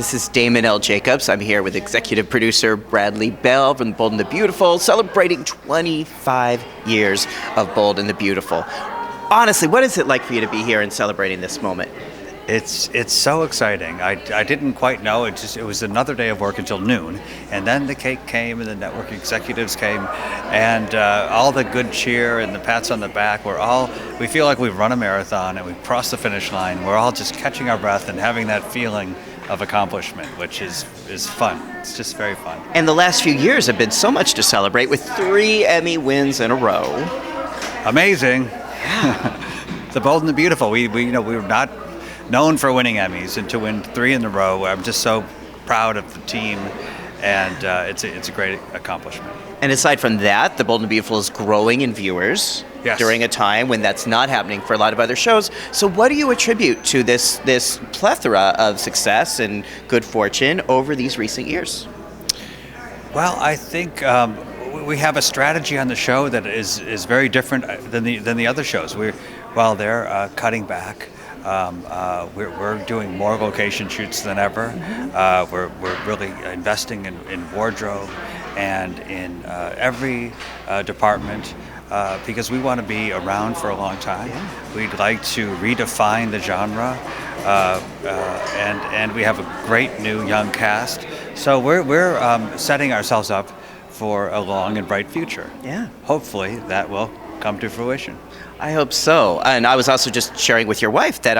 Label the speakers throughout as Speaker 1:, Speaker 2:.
Speaker 1: This is Damon L. Jacobs. I'm here with executive producer Lee Bell from Bold and the Beautiful, celebrating 25 years of Bold and the Beautiful. Honestly, what is it like for you to be here and celebrating this moment?
Speaker 2: It's so exciting. I didn't quite know. It was another day of work until noon, and then the cake came, and the network executives came, and all the good cheer and the pats on the back. We feel like we've run a marathon and we've crossed the finish line. We're all just catching our breath and having that feeling of accomplishment, which is fun. It's just very fun.
Speaker 1: And the last few years have been so much to celebrate, with 3 Emmy wins in a row.
Speaker 2: Amazing. The Bold and the Beautiful. We were not known for winning Emmys, and to win 3 in a row, I'm just so proud of the team, and it's a great accomplishment.
Speaker 1: And aside from that, The Bold and the Beautiful is growing in viewers.
Speaker 2: Yes.
Speaker 1: During a time when that's not happening for a lot of other shows. So what do you attribute to this plethora of success and good fortune over these recent years?
Speaker 2: Well, I think we have a strategy on the show that is very different than the other shows. While they're cutting back, we're doing more location shoots than ever. We're really investing in wardrobe and in every department. Because we want to be around for a long time. Yeah. We'd like to redefine the genre, and we have a great new young cast. So we're setting ourselves up for a long and bright future.
Speaker 1: Yeah.
Speaker 2: Hopefully that will come to fruition.
Speaker 1: I hope so. And I was also just sharing with your wife that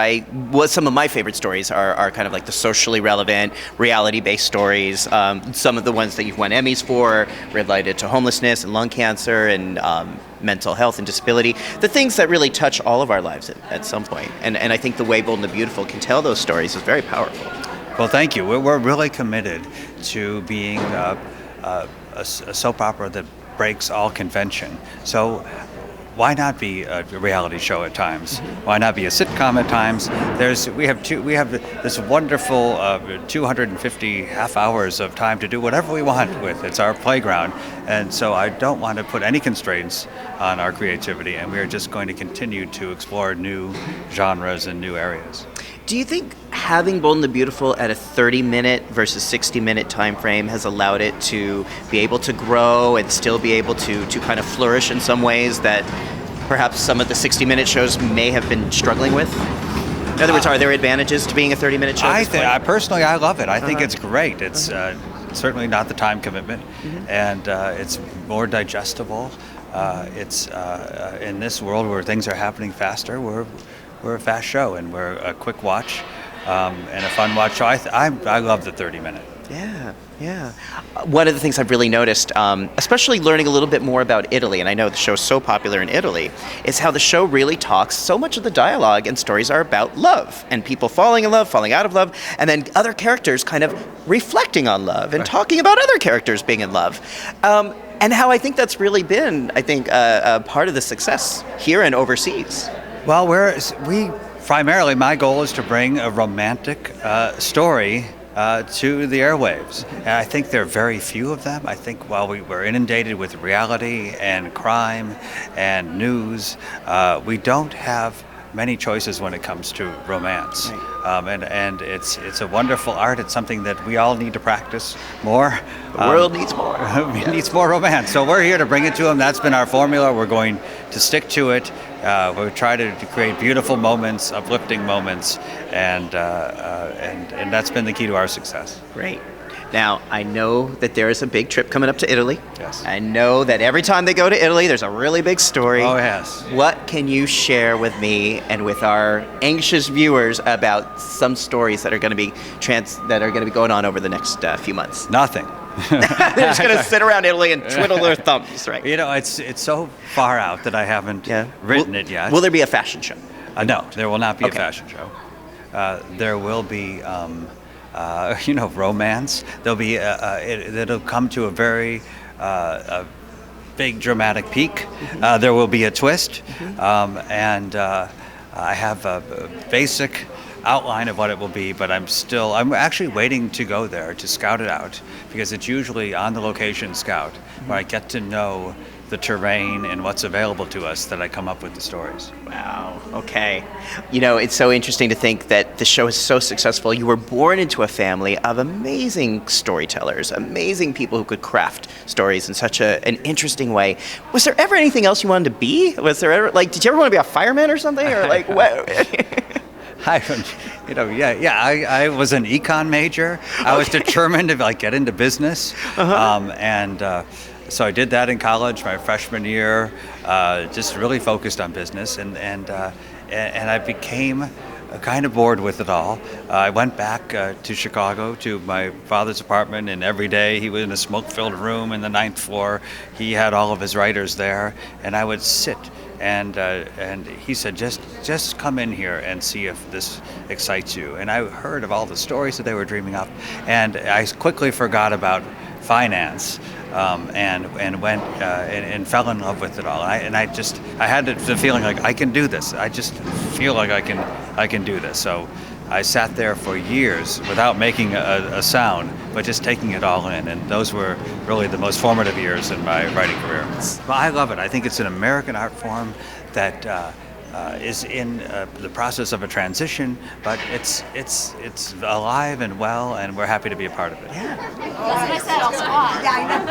Speaker 1: some of my favorite stories are kind of like the socially relevant, reality-based stories. Some of the ones that you've won Emmys for, related to homelessness and lung cancer and mental health and disability, the things that really touch all of our lives at some point. And I think the way Bold and the Beautiful can tell those stories is very powerful.
Speaker 2: Well, thank you. We're really committed to being a soap opera that breaks all convention. So why not be a reality show at times? Why not be a sitcom at times? We have this wonderful 250 half hours of time to do whatever we want with. It's our playground, and so I don't want to put any constraints on our creativity, and we are just going to continue to explore new genres and new areas.
Speaker 1: Do you think having Bold and the Beautiful at a 30-minute versus 60-minute time frame has allowed it to be able to grow and still be able to kind of flourish in some ways that perhaps some of the 60-minute shows may have been struggling with? In other words, are there advantages to being a 30-minute show?
Speaker 2: Personally, I love it. I think it's great. It's certainly not the time commitment, and it's more digestible. It's in this world where things are happening faster, we're a fast show, and we're a quick watch and a fun watch. So I love the 30-minute.
Speaker 1: Yeah. One of the things I've really noticed, especially learning a little bit more about Italy, and I know the show's so popular in Italy, is how the show really talks. So much of the dialogue and stories are about love, and people falling in love, falling out of love, and then other characters kind of reflecting on love and talking about other characters being in love. And how I think that's really been, a part of the success here and overseas.
Speaker 2: Well, primarily my goal is to bring a romantic story to the airwaves. And I think there are very few of them. I think while we're inundated with reality and crime and news, we don't have many choices when it comes to romance. Right. And it's a wonderful art. It's something that we all need to practice more.
Speaker 1: The world needs more.
Speaker 2: It needs more romance. So we're here to bring it to them. That's been our formula. We're going to stick to it. We try to create beautiful moments, uplifting moments, and that's been the key to our success.
Speaker 1: Great. Now, I know that there is a big trip coming up to Italy.
Speaker 2: Yes.
Speaker 1: I know that every time they go to Italy, there's a really big story.
Speaker 2: Oh, yes.
Speaker 1: What can you share with me and with our anxious viewers about some stories that are going to be going on over the next few months?
Speaker 2: Nothing.
Speaker 1: They're just going to sit around Italy and twiddle their thumbs, right?
Speaker 2: It's so far out that I haven't written it yet.
Speaker 1: Will there be a fashion show?
Speaker 2: No, there will not be a fashion show. There will be, romance. There'll be it'll come to a very big dramatic peak. There will be a twist, and I have a basic outline of what it will be, but I'm actually waiting to go there to scout it out, because it's usually on the location scout where I get to know the terrain and what's available to us that I come up with the stories.
Speaker 1: Wow. Okay. You know, it's so interesting to think that the show is so successful. You were born into a family of amazing storytellers, amazing people who could craft stories in such an interesting way. Was there ever anything else you wanted to be? Was there ever, like, did you ever want to be a fireman or something? Or like, what?
Speaker 2: I was an econ major. I was determined to get into business, so I did that in college my freshman year. Just really focused on business, and I became kind of bored with it all. I went back to Chicago to my father's apartment, and every day he was in a smoke-filled room in the 9th floor. He had all of his writers there, and I would sit. And he said, just come in here and see if this excites you. And I heard of all the stories that they were dreaming up, and I quickly forgot about finance, and went and fell in love with it all. I had the feeling like I can do this. I just feel like I can do this. So I sat there for years without making a sound, but just taking it all in. And those were really the most formative years in my writing career. Well, I love it. I think it's an American art form that is in the process of a transition, but it's alive and well, and we're happy to be a part of it.
Speaker 1: Yeah.
Speaker 3: That's what I said, I'll squat. Yeah, I know.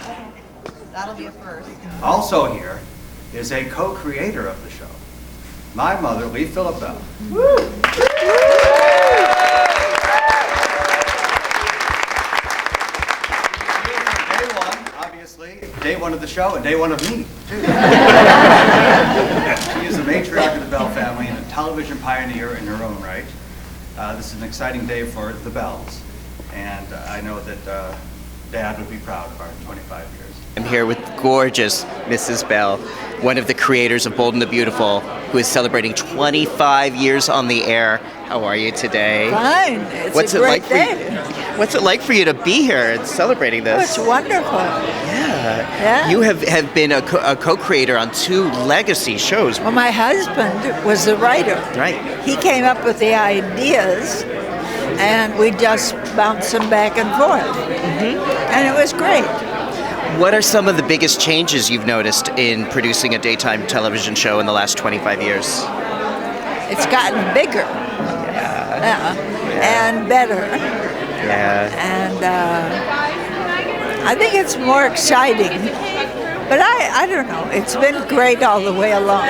Speaker 3: Yeah. That'll be a first.
Speaker 2: Also here is a co-creator of the show, my mother, Lee Phillip Bell. Day one of the show and day one of me, too. She is the matriarch of the Bell family and a television pioneer in her own right. This is an exciting day for the Bells, and I know that Dad would be proud of our 25 years.
Speaker 1: I'm here with gorgeous Mrs. Bell, one of the creators of Bold and the Beautiful, who is celebrating 25 years on the air. How are you today?
Speaker 4: Fine. It's a great day.
Speaker 1: What's it like for you to be here and celebrating
Speaker 4: Oh,
Speaker 1: this?
Speaker 4: it's wonderful.
Speaker 1: Yeah. You have been a co-creator on 2 legacy shows.
Speaker 4: Well, my husband was the writer.
Speaker 1: Right.
Speaker 4: He came up with the ideas, and we just bounced them back and forth. And it was great.
Speaker 1: What are some of the biggest changes you've noticed in producing a daytime television show in the last 25 years?
Speaker 4: It's gotten bigger. And better.
Speaker 1: Yeah.
Speaker 4: And I think it's more exciting. But I don't know. It's been great all the way along.